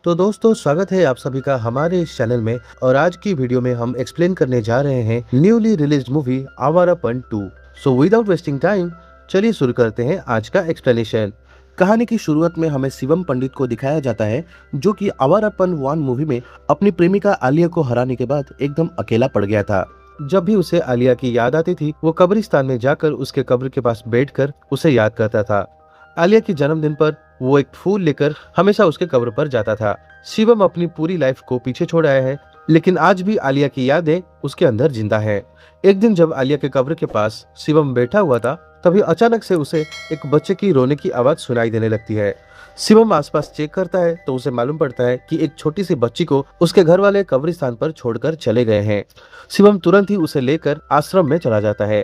तो दोस्तों स्वागत है आप सभी का हमारे इस चैनल में। और आज की वीडियो में हम एक्सप्लेन करने जा रहे हैं newly released movie Awarapan 2। So without wasting time चलिए शुरू करते हैं आज का एक्सप्लेनेशन। कहानी की शुरुआत में हमें शिवम पंडित को दिखाया जाता है जो कि आवारापन 1 मूवी में अपनी प्रेमिका आलिया को हराने के बाद एकदम अकेला पड़ गया था। जब भी उसे आलिया की याद आती थी वो कब्रिस्तान में जाकर उसके कब्र के पास बैठकर उसे याद करता था। आलिया के जन्मदिन पर वो एक फूल लेकर हमेशा उसके कब्र पर जाता था। शिवम अपनी पूरी लाइफ को पीछे छोड़ आया है लेकिन आज भी आलिया की यादें उसके अंदर जिंदा है। एक दिन जब आलिया के कब्र के पास शिवम बैठा हुआ था तभी अचानक से उसे एक बच्चे की रोने की आवाज सुनाई देने लगती है। शिवम आसपास चेक करता है तो उसे मालूम पड़ता है कि एक छोटी सी बच्ची को उसके घर वाले कब्रिस्तान पर छोड़कर चले गए हैं। शिवम तुरंत ही उसे लेकर आश्रम में चला जाता है।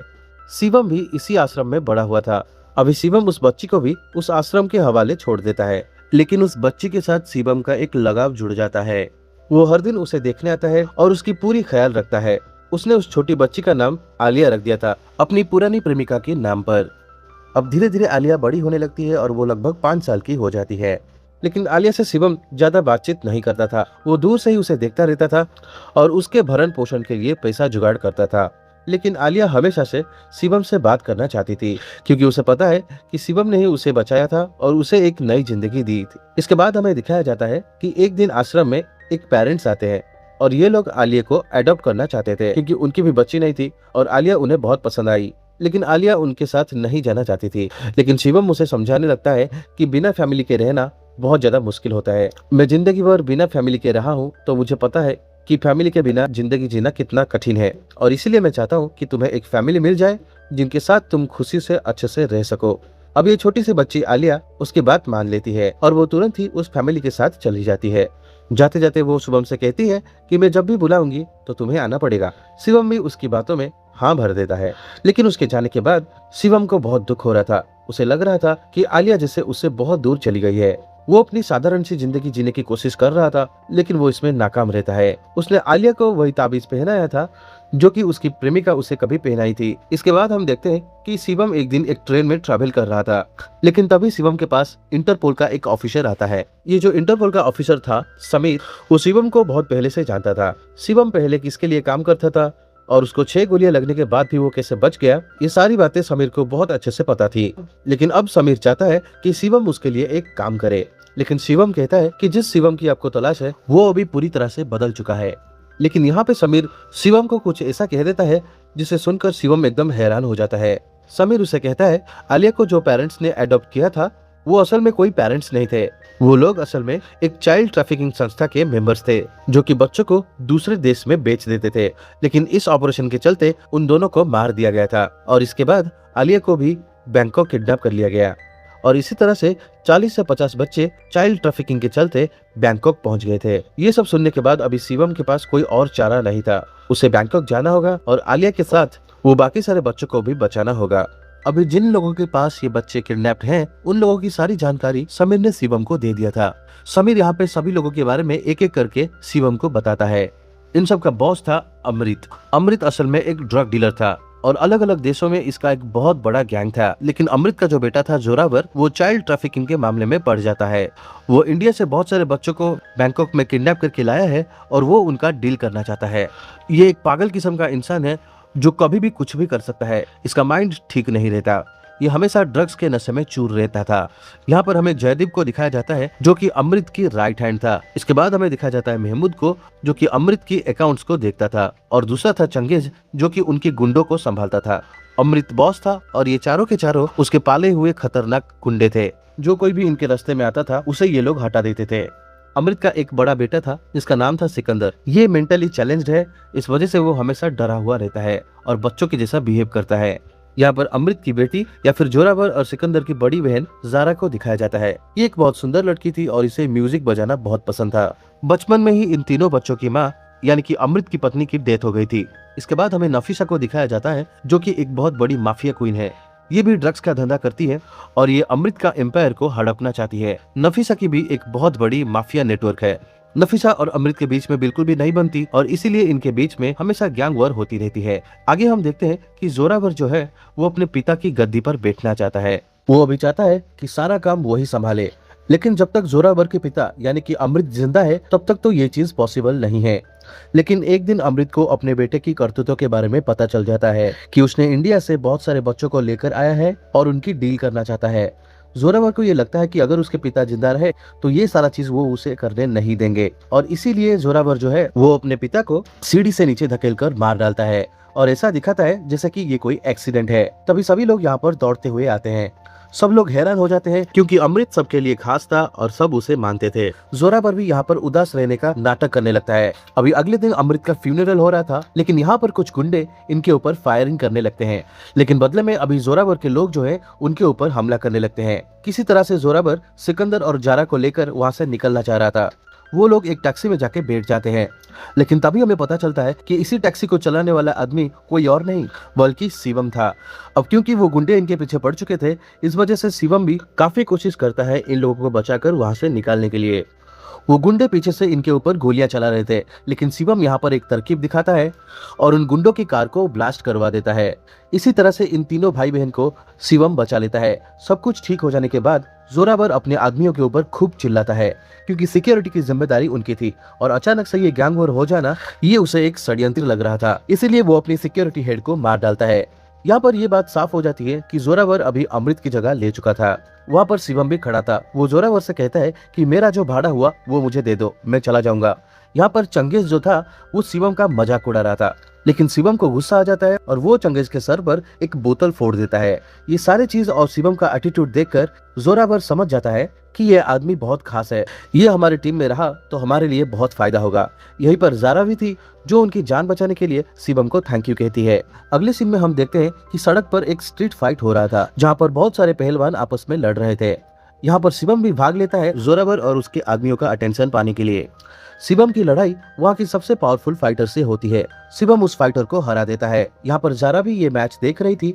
शिवम भी इसी आश्रम में बड़ा हुआ था। अभी शिवम उस बच्ची को भी उस आश्रम के हवाले छोड़ देता है लेकिन उस बच्ची के साथ शिवम का एक लगाव जुड़ जाता है। वो हर दिन उसे देखने आता है और उसकी पूरी ख्याल रखता है। उसने उस छोटी बच्ची का नाम आलिया रख दिया था अपनी पुरानी प्रेमिका के नाम पर। अब धीरे धीरे आलिया बड़ी होने लगती है और वो लगभग 5 साल की हो जाती है। लेकिन आलिया से शिवम ज्यादा बातचीत नहीं करता था। वो दूर से ही उसे देखता रहता था और उसके भरण पोषण के लिए पैसा जुगाड़ करता था। लेकिन आलिया हमेशा से शिवम से बात करना चाहती थी क्योंकि उसे पता है कि शिवम ने ही उसे बचाया था और उसे एक नई जिंदगी दी थी। इसके बाद हमें दिखाया जाता है कि एक दिन आश्रम में एक पेरेंट्स आते हैं और ये लोग आलिया को अडॉप्ट करना चाहते थे क्योंकि उनकी भी बच्ची नहीं थी और आलिया उन्हें बहुत पसंद आई। लेकिन आलिया उनके साथ नहीं जाना चाहती थी। लेकिन शिवम उसे समझाने लगता है कि बिना फैमिली के रहना बहुत ज्यादा मुश्किल होता है। मैं जिंदगी भर बिना फैमिली के रहा हूँ तो मुझे पता है कि फैमिली के बिना जिंदगी जीना कितना कठिन है और इसीलिए मैं चाहता हूँ कि तुम्हें एक फैमिली मिल जाए जिनके साथ तुम खुशी से अच्छे से रह सको। अब ये छोटी सी बच्ची आलिया उसकी बात मान लेती है और वो तुरंत ही उस फैमिली के साथ चली जाती है। जाते जाते वो शिवम से कहती है कि मैं जब भी बुलाऊंगी तो तुम्हें आना पड़ेगा। शिवम भी उसकी बातों में हाँ भर देता है। लेकिन उसके जाने के बाद शिवम को बहुत दुख हो रहा था। उसे लग रहा था कि आलिया जैसे उससे बहुत दूर चली गई है। वो अपनी साधारण सी जिंदगी जीने की कोशिश कर रहा था लेकिन वो इसमें नाकाम रहता है। उसने आलिया को वही ताबीज पहनाया था जो कि उसकी प्रेमिका उसे कभी पहनाई थी। इसके बाद हम देखते हैं कि शिवम एक दिन एक ट्रेन में ट्रैवल कर रहा था लेकिन तभी शिवम के पास इंटरपोल का एक ऑफिसर आता है। ये जो इंटरपोल का ऑफिसर था समीर, वो शिवम को बहुत पहले से जानता था। शिवम पहले किसके लिए काम करता था और उसको 6 गोलियां लगने के बाद भी वो कैसे बच गया, ये सारी बातें समीर को बहुत अच्छे से पता थी। लेकिन अब समीर चाहता है कि शिवम उसके लिए एक काम करे। लेकिन शिवम कहता है कि जिस शिवम की आपको तलाश है वो अभी पूरी तरह से बदल चुका है। लेकिन यहाँ पे समीर शिवम को कुछ ऐसा कह देता है जिसे सुनकर शिवम एकदम हैरान हो जाता है। समीर उसे कहता है आलिया को जो पेरेंट्स ने अडॉप्ट किया था वो असल में कोई पेरेंट्स नहीं थे। वो लोग असल में एक चाइल्ड ट्रैफिकिंग संस्था के मेंबर्स थे जो कि बच्चों को दूसरे देश में बेच देते थे। लेकिन इस ऑपरेशन के चलते उन दोनों को मार दिया गया था और इसके बाद आलिया को भी बैंकॉक किडनैप कर लिया गया और इसी तरह से 40 से 50 बच्चे चाइल्ड ट्रैफिकिंग के चलते बैंकॉक पहुंच गए थे। ये सब सुनने के बाद अभी शिवम के पास कोई और चारा नहीं था। उसे बैंकॉक जाना होगा और आलिया के साथ वो बाकी सारे बच्चों को भी बचाना होगा। अभी जिन लोगों के पास ये बच्चे किडनैप्ड हैं उन लोगों की सारी जानकारी समीर ने शिवम को दे दिया था। समीर यहाँ पे सभी लोगों के बारे में एक एक करके शिवम को बताता है। इन सब का बॉस था अमृत। अमृत असल में एक ड्रग डीलर था और अलग अलग देशों में इसका एक बहुत बड़ा गैंग था। लेकिन अमृत का जो बेटा था जोरावर, वो चाइल्ड ट्रैफिकिंग के मामले में पड़ जाता है। वो इंडिया से बहुत सारे बच्चों को बैंकॉक में किडनैप करके लाया है और वो उनका डील करना चाहता है। ये एक पागल किस्म का इंसान है जो कभी भी कुछ भी कर सकता है। इसका माइंड ठीक नहीं रहता। ये हमेशा ड्रग्स के नशे में चूर रहता था। यहाँ पर हमें जयदीप को दिखाया जाता है जो कि अमृत की राइट हैंड था। इसके बाद हमें दिखाया जाता है महमूद को जो कि अमृत की अकाउंट्स को देखता था और दूसरा था चंगेज जो कि उनकी गुंडों को संभालता था। अमृत बॉस था और ये चारों के चारों उसके पाले हुए खतरनाक गुंडे थे। जो कोई भी इनके रास्ते में आता था उसे ये लोग हटा देते थे। अमृत का एक बड़ा बेटा था जिसका नाम था सिकंदर। ये मेंटली चैलेंज्ड है, इस वजह से वो हमेशा डरा हुआ रहता है और बच्चों के जैसा बिहेव करता है। यहाँ पर अमृत की बेटी या फिर जोरावर और सिकंदर की बड़ी बहन जारा को दिखाया जाता है। ये एक बहुत सुंदर लड़की थी और इसे म्यूजिक बजाना बहुत पसंद था। बचपन में ही इन तीनों बच्चों की माँ यानी कि अमृत की पत्नी की डेथ हो गई थी। इसके बाद हमें नफीसा को दिखाया जाता है जो कि एक बहुत बड़ी माफिया क्वीन है। ये भी ड्रग्स का धंधा करती है और ये अमृत का एम्पायर को हड़पना चाहती है। नफीसा की भी एक बहुत बड़ी माफिया नेटवर्क है। नफीसा और अमृत के बीच में बिल्कुल भी नहीं बनती और इसीलिए इनके बीच में हमेशा गैंग वॉर होती रहती है। आगे हम देखते हैं कि जोरावर जो है वो अपने पिता की गद्दी पर बैठना चाहता है। वो अभी चाहता है कि सारा काम वही संभाले। लेकिन जब तक जोरावर के पिता यानी कि अमृत जिंदा है तब तक तो ये चीज पॉसिबल नहीं है। लेकिन एक दिन अमृत को अपने बेटे की करतूतों के बारे में पता चल जाता है कि उसने इंडिया से बहुत सारे बच्चों को लेकर आया है और उनकी डील करना चाहता है। जोरावर को ये लगता है कि अगर उसके पिता जिंदा रहे तो ये सारा चीज वो उसे करने नहीं देंगे, और इसीलिए जोरावर जो है वो अपने पिता को सीढ़ी से नीचे धकेलकर मार डालता है और ऐसा दिखाता है जैसे कि ये कोई एक्सीडेंट है। तभी सभी लोग यहाँ पर दौड़ते हुए आते हैं। सब लोग हैरान हो जाते हैं क्योंकि अमृत सबके लिए खास था और सब उसे मानते थे। जोरावर भी यहाँ पर उदास रहने का नाटक करने लगता है। अभी अगले दिन अमृत का फ्यूनरल हो रहा था, लेकिन यहाँ पर कुछ गुंडे इनके ऊपर फायरिंग करने लगते हैं। लेकिन बदले में अभी जोरावर के लोग जो है उनके ऊपर हमला करने लगते हैं। किसी तरह से जोरावर सिकंदर और जारा को लेकर वहाँ से निकलना चाह रहा था। वो लोग एक टैक्सी में जाके बैठ जाते हैं, लेकिन तभी हमें पता चलता है कि इसी टैक्सी को चलाने वाला आदमी कोई और नहीं बल्कि शिवम था। अब क्योंकि वो गुंडे इनके पीछे पड़ चुके थे, इस वजह से शिवम भी काफी कोशिश करता है इन लोगों को बचाकर वहां से निकालने के लिए। वो गुंडे पीछे से इनके ऊपर गोलियां चला रहे थे, लेकिन शिवम यहाँ पर एक तरकीब दिखाता है और उन गुंडों की कार को ब्लास्ट करवा देता है। इसी तरह से इन तीनों भाई बहन को शिवम बचा लेता है। सब कुछ ठीक हो जाने के बाद जोरावर अपने आदमियों के ऊपर खूब चिल्लाता है क्योंकि सिक्योरिटी की जिम्मेदारी उनकी थी और अचानक से ये गैंग वॉर हो जाना ये उसे एक षड्यंत्र लग रहा था। इसीलिए वो अपनी सिक्योरिटी हेड को मार डालता है। यहाँ पर ये बात साफ हो जाती है कि जोरावर अभी अमृत की जगह ले चुका था। वहाँ पर शिवम भी खड़ा था। वो जोरावर से कहता है कि मेरा जो भाड़ा हुआ वो मुझे दे दो, मैं चला जाऊंगा। यहाँ पर चंगेज जो था वो शिवम का मजाक उड़ा रहा था, लेकिन शिवम को गुस्सा आ जाता है और वो चंगेज के सर पर एक बोतल फोड़ देता है। ये सारी चीज और शिवम का एटीट्यूड देखकर जोरावर समझ जाता है कि ये आदमी बहुत खास है, ये हमारी टीम में रहा तो हमारे लिए बहुत फायदा होगा। यहीं पर जारा भी थी जो उनकी जान बचाने के लिए शिवम को थैंक यू कहती है। अगले सीन में हम देखते हैं कि सड़क पर एक स्ट्रीट फाइट हो रहा था जहाँ पर बहुत सारे पहलवान आपस में लड़ रहे थे। यहाँ पर शिवम भी भाग लेता है जोरावर और उसके आदमियों का अटेंशन पाने के लिए। शिवम की लड़ाई वहाँ की सबसे पावरफुल फाइटर से होती है। शिवम उस फाइटर को हरा देता है। यहाँ पर जारा भी ये मैच देख रही थी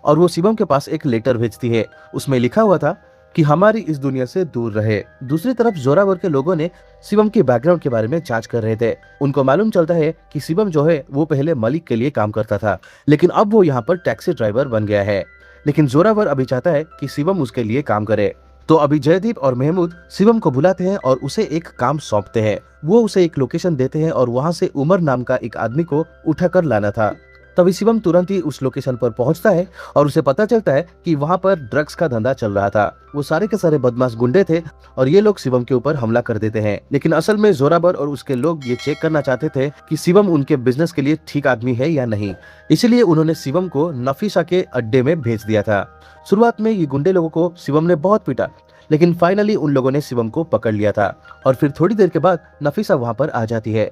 और वो शिवम के पास एक लेटर भेजती है। उसमें लिखा हुआ था कि हमारी इस दुनिया से दूर रहे। दूसरी तरफ जोरावर के लोगों ने शिवम के बैकग्राउंड के बारे में जांच कर रहे थे। उनको मालूम चलता है कि शिवम जो है वो पहले मलिक के लिए काम करता था, लेकिन अब वो यहाँ पर टैक्सी ड्राइवर बन गया है। लेकिन जोरावर अभी चाहता है कि शिवम उसके लिए काम करे। तो अभी जयदीप और महमूद शिवम को बुलाते हैं और उसे एक काम सौंपते हैं। वो उसे एक लोकेशन देते हैं और वहाँ से उमर नाम का एक आदमी को उठाकर लाना था। तभी शिवम तुरंत ही उस लोकेशन पर पहुंचता है और उसे पता चलता है कि वहां पर ड्रग्स का धंधा चल रहा था। वो सारे के सारे बदमाश गुंडे थे और ये लोग शिवम के ऊपर हमला कर देते हैं। लेकिन असल में जोरावर और उसके लोग ये चेक करना चाहते थे कि शिवम उनके बिजनेस के लिए ठीक आदमी है या नहीं। इसलिए उन्होंने शिवम को नफीसा के अड्डे में भेज दिया था। शुरुआत में ये गुंडे लोगों को शिवम ने बहुत पीटा, लेकिन फाइनली उन लोगों ने शिवम को पकड़ लिया था। और फिर थोड़ी देर के बाद नफीसा वहां पर आ जाती है।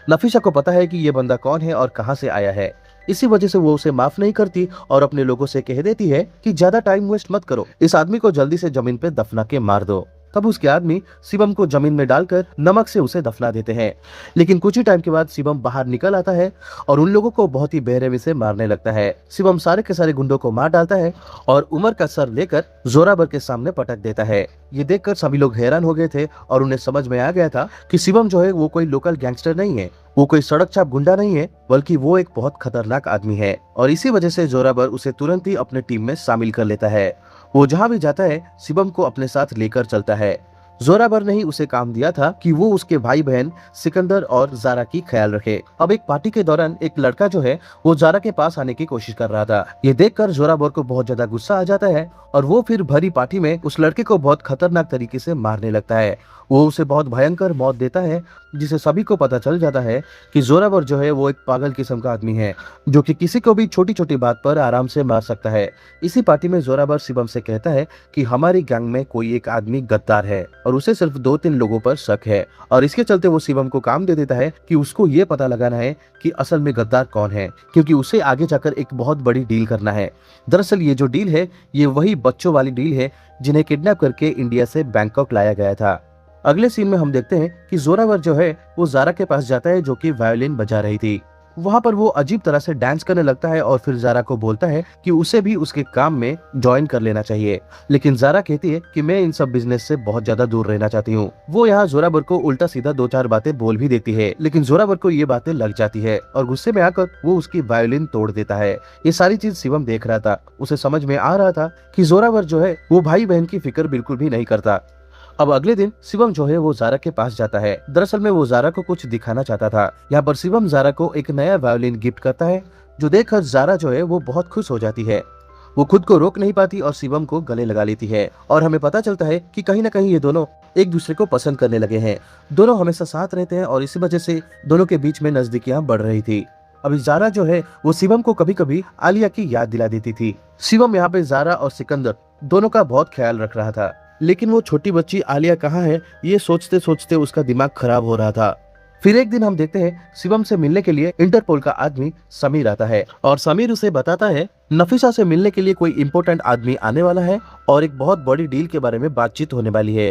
नफीसा को पता है कि ये बंदा कौन है और कहां से आया है। इसी वजह से वो उसे माफ नहीं करती और अपने लोगों से कह देती है कि ज्यादा टाइम वेस्ट मत करो, इस आदमी को जल्दी से जमीन पे दफना के मार दो। तब उसके आदमी शिवम को जमीन में डालकर नमक से उसे दफना देते हैं। लेकिन कुछ ही टाइम के बाद शिवम बाहर निकल आता है और उन लोगों को बहुत ही बेरहमी से मारने लगता है। शिवम सारे के सारे गुंडों को मार डालता है और उमर का सर लेकर जोरावर के सामने पटक देता है। ये देखकर सभी लोग हैरान हो गए थे और उन्हें समझ में आ गया था कि शिवम जो है वो कोई लोकल गैंगस्टर नहीं है, वो कोई सड़क छाप गुंडा नहीं है, बल्कि वो एक बहुत खतरनाक आदमी है। और इसी वजह से जोरावर उसे तुरंत ही अपने टीम में शामिल कर लेता है। वो जहाँ भी जाता है शिवम को अपने साथ लेकर चलता है। जोरावर ने ही उसे काम दिया था कि वो उसके भाई बहन सिकंदर और जारा की ख्याल रखे। अब एक पार्टी के दौरान एक लड़का जो है वो जारा के पास आने की कोशिश कर रहा था। ये देखकर जोरावर को बहुत ज्यादा गुस्सा आ जाता है और वो फिर भरी पार्टी में उस लड़के को बहुत खतरनाक तरीके से मारने लगता है। वो उसे बहुत भयंकर मौत देता है, जिसे सभी को पता चल जाता है कि जोरावर जो है वो एक पागल किस्म का आदमी है जो कि किसी को भी छोटी छोटी बात पर आराम से मार सकता है। इसी पार्टी में जोरावर शिवम से कहता है कि हमारी गैंग में कोई एक आदमी गद्दार है और उसे सिर्फ 2-3 लोगों पर शक है, और इसके चलते वो शिवम को काम दे देता है कि उसको ये पता लगाना है कि असल में गद्दार कौन है, क्योंकि उसे आगे जाकर एक बहुत बड़ी डील करना है। दरअसल ये जो डील है ये वही बच्चों वाली डील है जिन्हें किडनैप करके इंडिया से बैंकॉक लाया गया था। अगले सीन में हम देखते हैं कि जोरावर जो है वो जारा के पास जाता है जो कि वायोलिन बजा रही थी। वहाँ पर वो अजीब तरह से डांस करने लगता है और फिर जारा को बोलता है कि उसे भी उसके काम में ज्वाइन कर लेना चाहिए। लेकिन जारा कहती है कि मैं इन सब बिजनेस से बहुत ज्यादा दूर रहना चाहती हूँ। वो यहाँ जोरावर को उल्टा सीधा 2-4 बातें बोल भी देती है, लेकिन जोरावर को ये बातें लग जाती है और गुस्से में आकर वो उसकी वायोलिन तोड़ देता है। ये सारी चीज शिवम देख रहा था। उसे समझ में आ रहा था कि जोरावर जो है वो भाई बहन की फिक्र बिल्कुल भी नहीं करता। अब अगले दिन शिवम जो है वो जारा के पास जाता है। दरअसल में वो जारा को कुछ दिखाना चाहता था। यहाँ पर शिवम जारा को एक नया वायोलिन गिफ्ट करता है, जो देखकर जारा जो है वो बहुत खुश हो जाती है। वो खुद को रोक नहीं पाती और शिवम को गले लगा लेती है और हमें पता चलता है कि कहीं ना कहीं ये दोनों एक दूसरे को पसंद करने लगे हैं। दोनों हमेशा साथ रहते हैं और इसी वजह से दोनों के बीच में नजदीकियां बढ़ रही थी। अभी जारा जो है वो शिवम को कभी कभी आलिया की याद दिला देती थी। शिवम यहाँ पे जारा और सिकंदर दोनों का बहुत ख्याल रख रहा था, लेकिन वो छोटी बच्ची आलिया कहाँ है ये सोचते सोचते उसका दिमाग खराब हो रहा था। फिर एक दिन हम देखते हैं शिवम से मिलने के लिए इंटरपोल का आदमी समीर आता है और समीर उसे बताता है नफीसा से मिलने के लिए कोई इम्पोर्टेंट आदमी आने वाला है और एक बहुत बड़ी डील के बारे में बातचीत होने वाली है।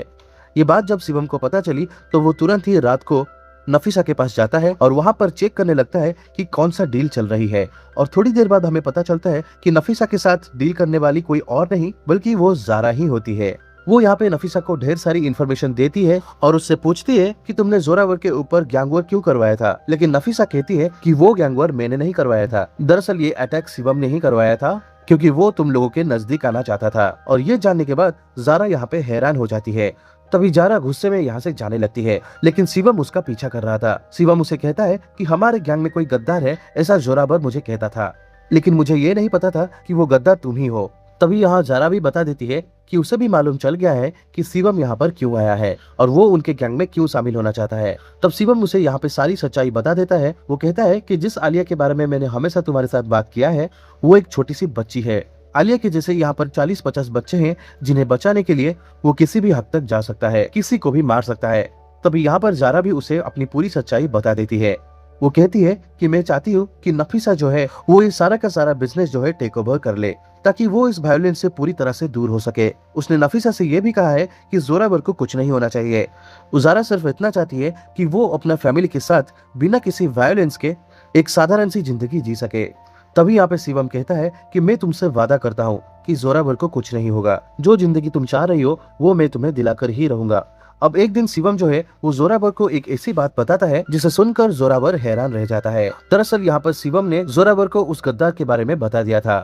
ये बात जब शिवम को पता चली तो वो तुरंत ही रात को नफीसा के पास जाता है और वहाँ पर चेक करने लगता है कि कौन सा डील चल रही है। और थोड़ी देर बाद हमें पता चलता है कि नफीसा के साथ डील करने वाली कोई और नहीं बल्कि वो जारा ही होती है। वो यहाँ पे नफीसा को ढेर सारी इन्फॉर्मेशन देती है और उससे पूछती है कि तुमने जोरावर के ऊपर गैंगवॉर क्यों करवाया था, लेकिन नफीसा कहती है कि वो गैंगवॉर मैंने नहीं करवाया था। दरअसल ये अटैक शिवम ने ही करवाया था क्योंकि वो तुम लोगों के नजदीक आना चाहता था। और ये जानने के बाद जारा यहाँ पे हैरान हो जाती है। तभी जारा गुस्से में यहाँ से जाने लगती है, लेकिन शिवम उसका पीछा कर रहा था। शिवम उसे कहता है कि हमारे गैंग में कोई गद्दार है, ऐसा जोरावर मुझे कहता था, लेकिन मुझे ये नहीं पता था कि वो गद्दार तुम ही हो। तभी यहाँ जारा भी बता देती है कि उसे भी मालूम चल गया है कि शिवम यहाँ पर क्यों आया है और वो उनके गैंग में क्यों शामिल होना चाहता है। तब शिवम उसे यहाँ पे सारी सच्चाई बता देता है। वो कहता है कि जिस आलिया के बारे में मैंने हमेशा तुम्हारे साथ बात किया है वो एक छोटी सी बच्ची है। आलिया के जैसे यहाँ पर 40-50 बच्चे हैं जिन्हें बचाने के लिए वो किसी भी हद तक जा सकता है, किसी को भी मार सकता है। तभी यहाँ पर जारा भी उसे अपनी पूरी सच्चाई बता देती है। वो कहती है कि मैं चाहती हूँ कि नफीसा जो है वो ये सारा का सारा बिजनेस जो है टेक ओवर कर ले ताकि वो इस वायलेंस से पूरी तरह से दूर हो सके। उसने नफीसा से ये भी कहा है कि जोरावर को कुछ नहीं होना चाहिए। जारा सिर्फ इतना चाहती है कि वो अपना फैमिली के साथ बिना किसी वायलेंस के एक साधारण सी जिंदगी जी सके। तभी यहाँ पे शिवम कहता है कि मैं तुमसे वादा करता हूँ कि जोरावर को कुछ नहीं होगा, जो जिंदगी तुम चाह रही हो वो मैं तुम्हें दिलाकर ही रहूंगा। अब एक दिन शिवम जो है वो जोरावर को एक ऐसी बात बताता है जिसे सुनकर जोरावर हैरान रह जाता है। दरअसल यहाँ पर शिवम ने जोरावर को उस गद्दार के बारे में बता दिया था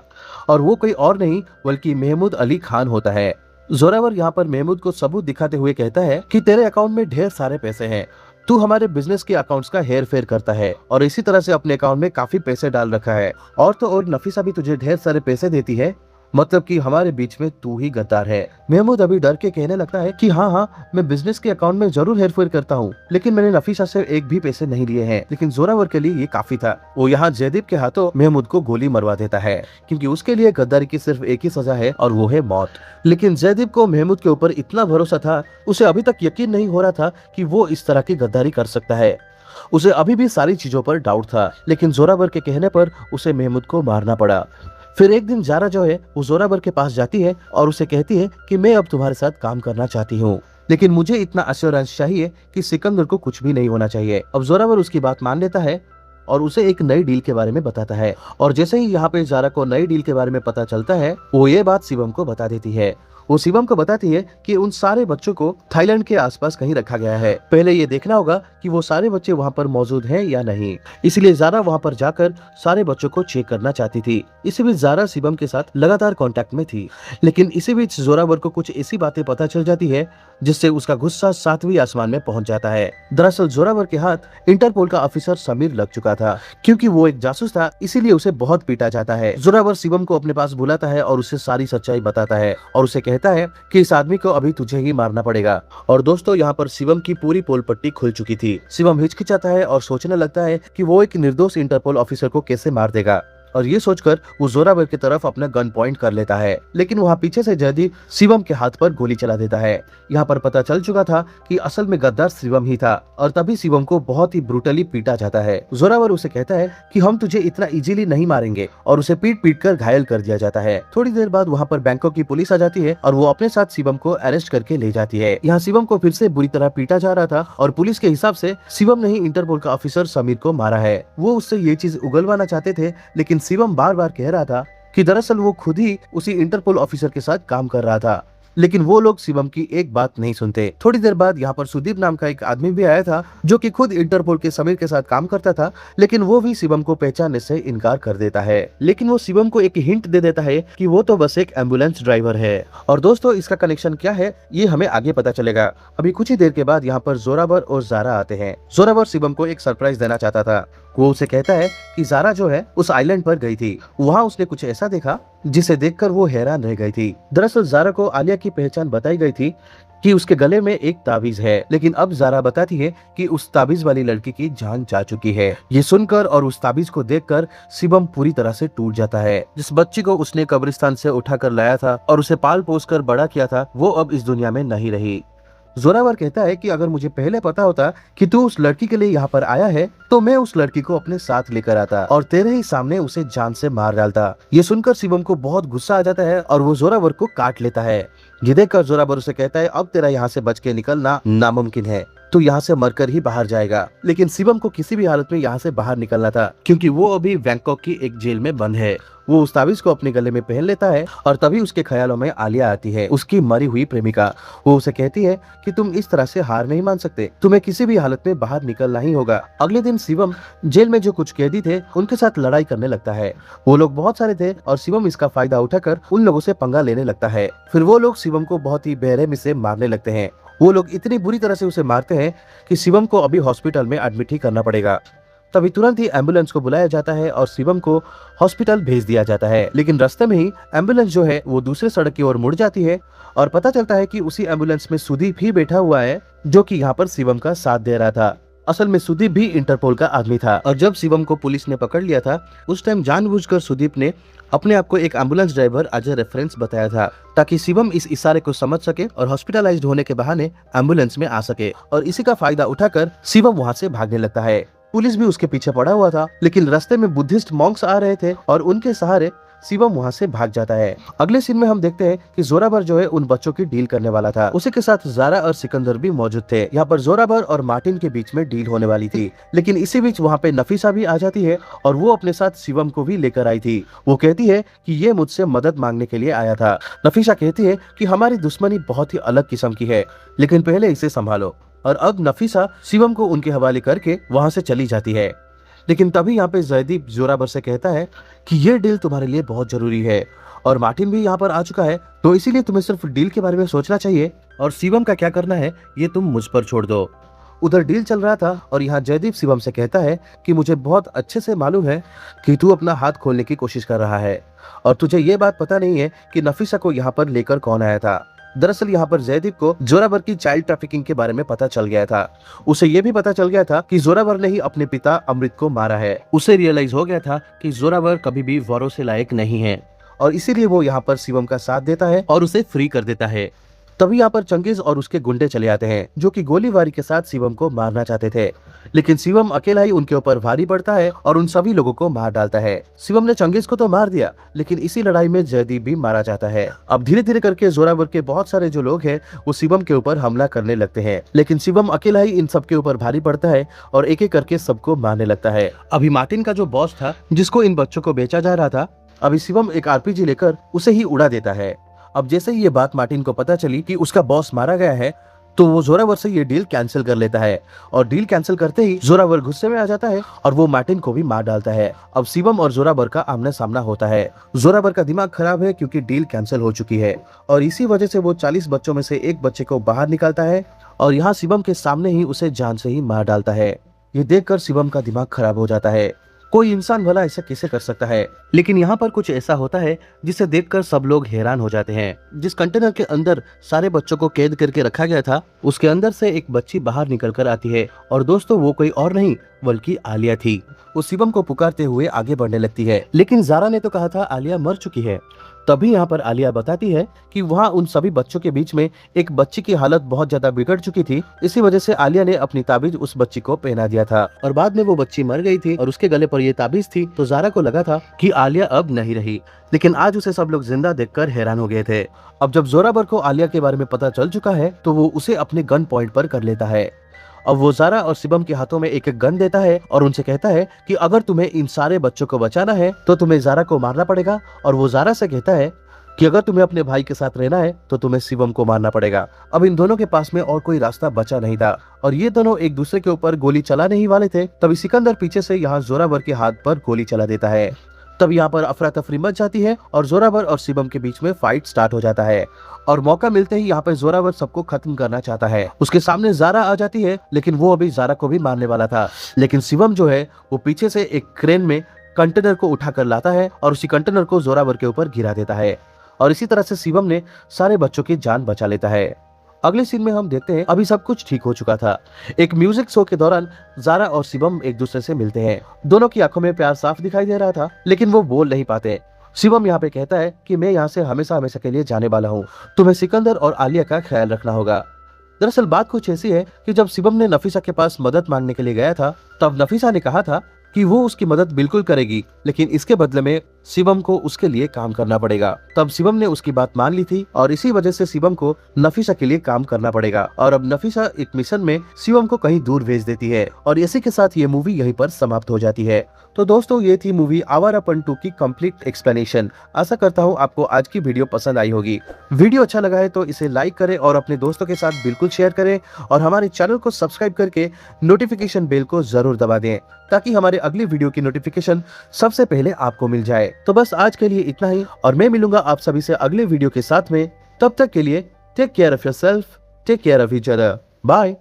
और वो कोई और नहीं बल्कि महमूद अली खान होता है। जोरावर यहाँ पर महमूद को सबूत दिखाते हुए कहता है कि तेरे अकाउंट में ढेर सारे पैसे हैं, तू हमारे बिजनेस के अकाउंट्स का हेर फेर करता है और इसी तरह से अपने अकाउंट में काफी पैसे डाल रखा है। और तो और नफीसा भी तुझे ढेर सारे पैसे देती है, मतलब कि हमारे बीच में तू ही गद्दार है। महमूद अभी डर के कहने लगता है कि हाँ, मैं बिजनेस के अकाउंट में जरूर हेरफेर करता हूँ, लेकिन मैंने नफीसा से एक भी पैसे नहीं लिए हैं। लेकिन जोरावर के लिए ये काफी था। वो यहाँ जयदीप के हाथों महमूद को गोली मरवा देता है क्योंकि उसके लिए गद्दारी की सिर्फ एक ही सजा है और वो है मौत। लेकिन जयदीप को महमूद के ऊपर इतना भरोसा था, उसे अभी तक यकीन नहीं हो रहा था कि वो इस तरह की गद्दारी कर सकता है। उसे अभी भी सारी चीजों पर डाउट था, लेकिन जोरावर के कहने पर उसे महमूद को मारना पड़ा। फिर एक दिन जारा जो है वो जोरावर के पास जाती है और उसे कहती है कि मैं अब तुम्हारे साथ काम करना चाहती हूँ, लेकिन मुझे इतना अश्योरेंस चाहिए कि सिकंदर को कुछ भी नहीं होना चाहिए। अब जोरावर उसकी बात मान लेता है और उसे एक नई डील के बारे में बताता है। और जैसे ही यहाँ पे जारा को नई डील के बारे में पता चलता है वो ये बात शिवम को बता देती है। वो शिवम को बताती है कि उन सारे बच्चों को थाईलैंड के आसपास कहीं रखा गया है, पहले ये देखना होगा कि वो सारे बच्चे वहाँ पर मौजूद हैं या नहीं। इसलिए जारा वहाँ पर जाकर सारे बच्चों को चेक करना चाहती थी। इसी बीच जारा शिवम के साथ लगातार कांटेक्ट में थी, लेकिन इसी बीच जोरावर को कुछ ऐसी बातें पता चल जाती है जिससे उसका गुस्सा 7वीं आसमान में पहुंच जाता है। दरअसल जोरावर के हाथ इंटरपोल का ऑफिसर समीर लग चुका था। क्योंकि वो एक जासूस था इसीलिए उसे बहुत पीटा जाता है। जोरावर शिवम को अपने पास बुलाता है और उसे सारी सच्चाई बताता है और उसे कहता है कि इस आदमी को अभी तुझे ही मारना पड़ेगा। और दोस्तों यहाँ पर शिवम की पूरी पोल पट्टी खुल चुकी थी। शिवम हिचकिचाता है और सोचने लगता है कि वो एक निर्दोष इंटरपोल ऑफिसर को कैसे मार देगा और ये सोचकर वो जोरावर की तरफ अपना गन पॉइंट कर लेता है, लेकिन वहाँ पीछे से जयदीप शिवम के हाथ पर गोली चला देता है। यहाँ पर पता चल चुका था कि असल में गद्दार शिवम ही था और तभी शिवम को बहुत ही ब्रूटली पीटा जाता है। जोरावर उसे कहता है कि हम तुझे इतना इजीली नहीं मारेंगे और उसे पीट पीट कर घायल कर दिया जाता है। थोड़ी देर बाद वहाँ पर बैंकॉक की पुलिस आ जाती है और वो अपने साथ शिवम को अरेस्ट करके ले जाती है। यहाँ शिवम को फिर से बुरी तरह पीटा जा रहा था और पुलिस के हिसाब से शिवम ने ही इंटरपोल का ऑफिसर समीर को मारा है। वो उससे ये चीज उगलवाना चाहते थे, लेकिन शिवम बार बार कह रहा था कि दरअसल वो खुद ही उसी इंटरपोल ऑफिसर के साथ काम कर रहा था। लेकिन वो लोग शिवम की एक बात नहीं सुनते। थोड़ी देर बाद यहाँ पर सुदीप नाम का एक आदमी भी आया था, जो कि खुद इंटरपोल के समीर के साथ काम करता था, लेकिन वो भी शिवम को पहचानने से इनकार कर देता है। लेकिन वो शिवम को एक हिंट दे देता है कि वो तो बस एक एम्बुलेंस ड्राइवर है। और दोस्तों, इसका कनेक्शन क्या है ये हमें आगे पता चलेगा। अभी कुछ ही देर के बाद यहाँ पर जोरावर और जारा आते हैं। जोरावर शिवम को एक सरप्राइज देना चाहता था। वो उसे कहता है कि जारा जो है उस आइलैंड पर गई थी, वहाँ उसने कुछ ऐसा देखा जिसे देखकर वो हैरान रह गई थी। दरअसल जारा को आलिया की पहचान बताई गई थी कि उसके गले में एक ताबीज है, लेकिन अब जारा बताती है कि उस ताबीज वाली लड़की की जान जा चुकी है। ये सुनकर और उस ताबीज को देखकर शिवम पूरी तरह से टूट जाता है। जिस बच्ची को उसने कब्रिस्तान से उठाकर लाया था और उसे पाल पोस कर बड़ा किया था, वो अब इस दुनिया में नहीं रही। जोरावर कहता है कि अगर मुझे पहले पता होता कि तू उस लड़की के लिए यहाँ पर आया है, तो मैं उस लड़की को अपने साथ लेकर आता और तेरे ही सामने उसे जान से मार डालता। ये सुनकर शिवम को बहुत गुस्सा आ जाता है और वो जोरावर को काट लेता है। ये देखकर जोरावर उसे कहता है, अब तेरा यहाँ से बच के निकलना नामुमकिन है, तो यहाँ से मरकर ही बाहर जाएगा। लेकिन शिवम को किसी भी हालत में यहाँ से बाहर निकलना था, क्योंकि वो अभी बैंकॉक की एक जेल में बंद है। वो उस ताबीज को अपने गले में पहन लेता है और तभी उसके ख्यालों में आलिया आती है, उसकी मरी हुई प्रेमिका। वो उसे कहती है कि तुम इस तरह से हार नहीं मान सकते, तुम्हें किसी भी हालत में बाहर निकलना ही होगा। अगले दिन शिवम जेल में जो कुछ कैदी थे उनके साथ लड़ाई करने लगता है। वो लोग बहुत सारे थे और शिवम इसका फायदा उठाकर उन लोगों से पंगा लेने लगता है। फिर वो लोग शिवम को बहुत ही बेरहमी से मारने लगते हैं। वो लोग इतनी बुरी तरह से उसे मारते हैं कि शिवम को अभी हॉस्पिटल में एडमिट ही करना पड़ेगा। तभी तुरंत ही एम्बुलेंस को बुलाया जाता है और शिवम को हॉस्पिटल भेज दिया जाता है। लेकिन रास्ते में ही एम्बुलेंस जो है वो दूसरे सड़क की ओर मुड़ जाती है और पता चलता है कि उसी एम्बुलेंस में सुदीप ही बैठा हुआ है, जो कि यहाँ पर शिवम का साथ दे रहा था। असल में सुदीप भी इंटरपोल का आदमी था और जब शिवम को पुलिस ने पकड़ लिया था, उस टाइम जानबूझकर सुदीप ने अपने आप को एक ambulance driver as a reference बताया था, ताकि शिवम इस इशारे को समझ सके और हॉस्पिटलाइज्ड होने के बहाने एम्बुलेंस में आ सके। और इसी का फायदा उठाकर शिवम वहाँ से भागने लगता है। पुलिस भी उसके पीछे पड़ा हुआ था, लेकिन रास्ते में बुद्धिस्ट मॉन्क्स आ रहे थे और उनके सहारे शिवम वहाँ से भाग जाता है। अगले सीन में हम देखते हैं कि जोरावर जो है उन बच्चों की डील करने वाला था। उसी के साथ जारा और सिकंदर भी मौजूद थे। यहाँ पर जोरावर और मार्टिन के बीच में डील होने वाली थी, लेकिन इसी बीच वहाँ पे नफीसा भी आ जाती है और वो अपने साथ शिवम को भी लेकर आई थी। वो कहती है कि ये मुझसे मदद मांगने के लिए आया था। नफीसा कहती है कि हमारी दुश्मनी बहुत ही अलग किस्म की है, लेकिन पहले इसे संभालो। और अब नफीसा शिवम को उनके हवाले करके वहाँ से चली जाती है। लेकिन तभी यहाँ पे जयदीप जोरावर से कहता है कि ये डील तुम्हारे लिए बहुत जरूरी है और मार्टिन भी यहाँ पर आ चुका है, तो इसीलिए तुम्हें सिर्फ डील के बारे में सोचना चाहिए और शिवम का क्या करना है ये तुम मुझ पर छोड़ दो। उधर डील चल रहा था और यहाँ जयदीप शिवम से कहता है कि मुझे बहुत अच्छे से मालूम है कि तू अपना हाथ खोलने की कोशिश कर रहा है और तुझे ये बात पता नहीं है कि नफीसा को यहाँ पर लेकर कौन आया था। दरअसल यहाँ पर जयदीप को जोरावर की चाइल्ड ट्रैफिकिंग के बारे में पता चल गया था। उसे ये भी पता चल गया था कि जोरावर ने ही अपने पिता अमृत को मारा है। उसे रियलाइज हो गया था कि जोरावर कभी भी वरों से लायक नहीं है और इसीलिए वो यहाँ पर शिवम का साथ देता है और उसे फ्री कर देता है। तभी यहाँ पर चंगेज और उसके गुंडे चले आते हैं, जो कि गोलीबारी के साथ शिवम को मारना चाहते थे, लेकिन शिवम अकेला ही उनके ऊपर भारी पड़ता है और उन सभी लोगों को मार डालता है। शिवम ने चंगेज को तो मार दिया, लेकिन इसी लड़ाई में जयदीप भी मारा जाता है। अब धीरे धीरे करके जोरावर के बहुत सारे जो लोग हैं वो शिवम के ऊपर हमला करने लगते हैं, लेकिन शिवम अकेला ही इन सब के ऊपर भारी पड़ता है और एक एक करके सबको मारने लगता है। अभी मार्टिन का जो बॉस था, जिसको इन बच्चों को बेचा जा रहा था, अभी शिवम एक आरपीजी लेकर उसे ही उड़ा देता है। अब जैसे ही ये बात मार्टिन को पता चली कि उसका बॉस मारा गया है, तो वो जोरावर से ये डील कैंसिल कर लेता है और डील कैंसिल करते ही जोरावर गुस्से में आ जाता है और वो मार्टिन को भी मार डालता है। अब शिवम और जोरावर का आमने सामना होता है। जोरावर का दिमाग खराब है क्योंकि डील कैंसिल हो चुकी है और इसी वजह से वो 40 बच्चों में से एक बच्चे को बाहर निकालता है और यहाँ शिवम के सामने ही उसे जान से ही मार डालता है। ये देखकर शिवम का दिमाग खराब हो जाता है। कोई इंसान भला ऐसा कैसे कर सकता है? लेकिन यहाँ पर कुछ ऐसा होता है जिसे देखकर सब लोग हैरान हो जाते हैं। जिस कंटेनर के अंदर सारे बच्चों को कैद करके रखा गया था, उसके अंदर से एक बच्ची बाहर निकल कर आती है और दोस्तों वो कोई और नहीं बल्कि आलिया थी। वो शिवम को पुकारते हुए आगे बढ़ने लगती है, लेकिन जारा ने तो कहा था आलिया मर चुकी है। तभी यहाँ पर आलिया बताती है कि वहाँ उन सभी बच्चों के बीच में एक बच्ची की हालत बहुत ज्यादा बिगड़ चुकी थी। इसी वजह से आलिया ने अपनी ताबीज उस बच्ची को पहना दिया था और बाद में वो बच्ची मर गई थी और उसके गले पर ये ताबीज थी। तो जारा को लगा था कि आलिया अब नहीं रही, लेकिन आज उसे सब लोग जिंदा देखकर हैरान हो गए थे। अब जब जोरावर को आलिया के बारे में पता चल चुका है, तो वो उसे अपने गन पॉइंट पर कर लेता है। अब वो जारा और शिवम के हाथों में एक एक गन देता है और उनसे कहता है कि अगर तुम्हें इन सारे बच्चों को बचाना है तो तुम्हें जारा को मारना पड़ेगा। और वो जारा से कहता है कि अगर तुम्हें अपने भाई के साथ रहना है तो तुम्हें शिवम को मारना पड़ेगा। अब इन दोनों के पास में और कोई रास्ता बचा नहीं था और ये दोनों एक दूसरे के ऊपर गोली चलाने ही वाले थे। तभी सिकंदर पीछे से यहाँ जोरावर के हाथ पर गोली चला देता है। तब यहाँ पर अफरा तफरी मच जाती है और जोरावर और शिवम के बीच में फाइट स्टार्ट हो जाता है और मौका मिलते ही यहाँ पर जोरावर सबको खत्म करना चाहता है। उसके सामने जारा आ जाती है, लेकिन वो अभी जारा को भी मारने वाला था, लेकिन शिवम जो है वो पीछे से एक क्रेन में कंटेनर को उठा कर लाता है और उसी कंटेनर को जोरावर के ऊपर गिरा देता है और इसी तरह से शिवम ने सारे बच्चों की जान बचा लेता है। अगले सीन में हम देखते हैं अभी सब कुछ ठीक हो चुका था। एक म्यूजिक शो के दौरान जारा और शिवम एक दूसरे से मिलते हैं। दोनों की आंखों में प्यार साफ दिखाई दे रहा था, लेकिन वो बोल नहीं पाते। शिवम यहाँ पे कहता है कि मैं यहाँ से हमेशा हमेशा के लिए जाने वाला हूँ, तुम्हें सिकंदर और आलिया का ख्याल रखना होगा। दरअसल बात कुछ ऐसी है कि जब शिवम ने नफीसा के पास मदद मांगने के लिए गया था, तब नफीसा ने कहा था कि वो उसकी मदद बिल्कुल करेगी, लेकिन इसके बदले में शिवम को उसके लिए काम करना पड़ेगा। तब शिवम ने उसकी बात मान ली थी और इसी वजह से शिवम को नफीसा के लिए काम करना पड़ेगा और अब नफीसा एक मिशन में शिवम को कहीं दूर भेज देती है और इसी के साथ ये मूवी यहीं पर समाप्त हो जाती है। तो दोस्तों, ये थी मूवी आवारापन 2 की कंप्लीट एक्सप्लेनेशन। आशा करता हूँ आपको आज की वीडियो पसंद आई होगी। वीडियो अच्छा लगा है तो इसे लाइक करें और अपने दोस्तों के साथ बिल्कुल शेयर करें और हमारे चैनल को सब्सक्राइब करके नोटिफिकेशन बेल को जरूर दबा दें ताकि हमारे अगली वीडियो की नोटिफिकेशन सबसे पहले आपको मिल जाए। तो बस आज के लिए इतना ही और मैं मिलूंगा आप सभी से अगले वीडियो के साथ में। तब तक के लिए take care of yourself, take care of each other, bye.